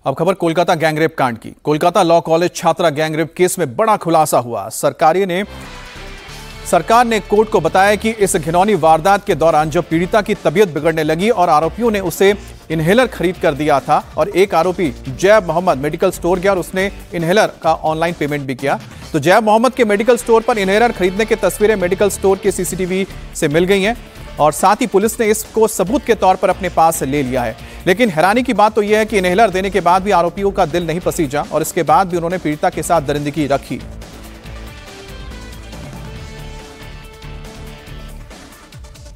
अब खबर कोलकाता गैंगरेप कांड की। कोलकाता लॉ कॉलेज छात्रा गैंगरेप केस में बड़ा खुलासा हुआ। सरकार ने कोर्ट को बताया कि इस घिनौनी वारदात के दौरान जब पीड़िता की तबीयत बिगड़ने लगी और आरोपियों ने उसे इनहेलर खरीद कर दिया था और एक आरोपी जैब मोहम्मद मेडिकल स्टोर गया और उसने इनहेलर का ऑनलाइन पेमेंट भी किया। तो जैब मोहम्मद के मेडिकल स्टोर पर इनहेलर खरीदने की तस्वीरें मेडिकल स्टोर के सीसीटीवी से मिल गई हैं और साथ ही पुलिस ने इसको सबूत के तौर पर अपने पास ले लिया है। लेकिन हैरानी की बात तो यह है कि इनहेलर देने के बाद भी आरोपियों का दिल नहीं पसीजा और इसके बाद भी उन्होंने पीड़िता के साथ दरिंदगी रखी।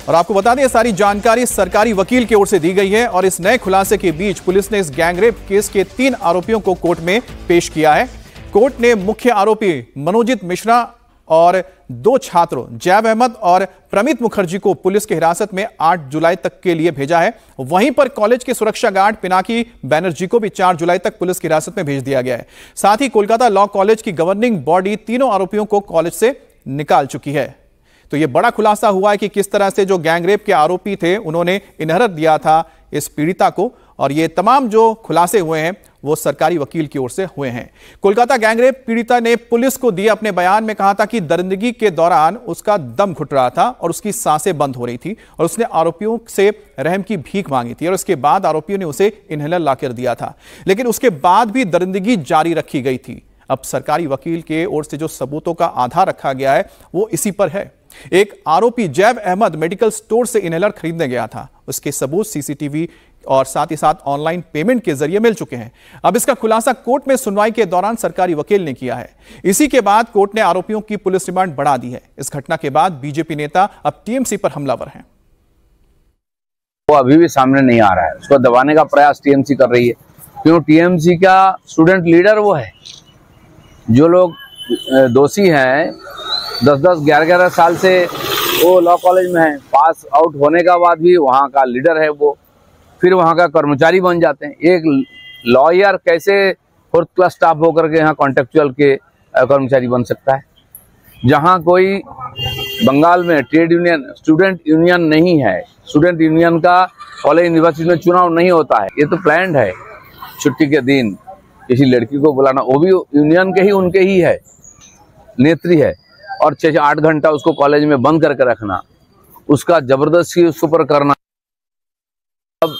और आपको बता दें, सारी जानकारी सरकारी वकील की ओर से दी गई है और इस नए खुलासे के बीच पुलिस ने इस गैंगरेप केस के 3 आरोपियों को कोर्ट में पेश किया है। कोर्ट ने मुख्य आरोपी मनोजीत मिश्रा और 2 छात्रों जैब अहमद और प्रमित मुखर्जी को पुलिस की हिरासत में 8 जुलाई तक के लिए भेजा है। वहीं पर कॉलेज के सुरक्षा गार्ड पिनाकी बैनर्जी को भी 4 जुलाई तक पुलिस की हिरासत में भेज दिया गया है। साथ ही कोलकाता लॉ कॉलेज की गवर्निंग बॉडी तीनों आरोपियों को कॉलेज से निकाल चुकी है। तो यह बड़ा खुलासा हुआ है कि किस तरह से जो गैंगरेप के आरोपी थे उन्होंने इनहेलर दिया था इस पीड़िता को, और ये तमाम जो खुलासे हुए हैं वो सरकारी वकील की ओर से हुए हैं। कोलकाता गैंगरेप पीड़िता ने पुलिस को दिए अपने बयान में कहा था कि दरिंदगी के दौरान उसका दम घुट रहा था और उसकी सांसें बंद हो रही थी और उसने आरोपियों से रहम की भीख मांगी थी और उसके बाद आरोपियों ने उसे इनहेलर लाकर दिया था, लेकिन उसके बाद भी दरिंदगी जारी रखी गई थी। अब सरकारी वकील के ओर से जो सबूतों का आधार रखा गया है वो इसी पर है। एक आरोपी जैब अहमद मेडिकल स्टोर से इनहेलर खरीदने गया था, उसके सबूत सीसीटीवी और साथ ही साथ ऑनलाइन पेमेंट के जरिए मिल चुके हैं। अब इसका खुलासा कोर्ट में सुनवाई के दौरान सरकारी वकील ने किया है। इसी के बाद कोर्ट ने आरोपियों की पुलिस रिमांड बढ़ा दी है। इस घटना के बाद बीजेपी नेता अब टीएमसी पर हमलावर हैं। वो अभी भी सामने नहीं आ रहा है, उसको दबाने का प्रयास टीएमसी कर रही है। क्यों? टीएमसी का स्टूडेंट लीडर वो है। जो लोग दोषी हैं 10-10, 11-11 साल से वो लॉ कॉलेज में है, पास आउट होने का बाद भी वहाँ का लीडर है वो, फिर वहाँ का कर्मचारी बन जाते हैं। एक लॉयर कैसे 4th क्लास स्टाफ होकर के यहाँ कॉन्ट्रेक्चुअल के कर्मचारी बन सकता है? जहाँ कोई बंगाल में ट्रेड यूनियन स्टूडेंट यूनियन नहीं है, स्टूडेंट यूनियन का कॉलेज यूनिवर्सिटी में चुनाव नहीं होता है। ये तो प्लान्ड है, छुट्टी के दिन किसी लड़की को बुलाना, वो भी यूनियन के ही उनके ही है, नेत्री है, और 6-8 घंटा उसको कॉलेज में बंद करके रखना, उसका जबरदस्ती उसके ऊपर करना। अब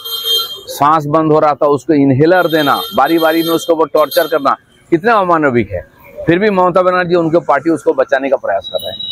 सांस बंद हो रहा था, उसको इनहेलर देना, बारी बारी में उसको टॉर्चर करना, कितना अमानविक है। फिर भी ममता बनर्जी उनके पार्टी उसको बचाने का प्रयास कर रहे हैं।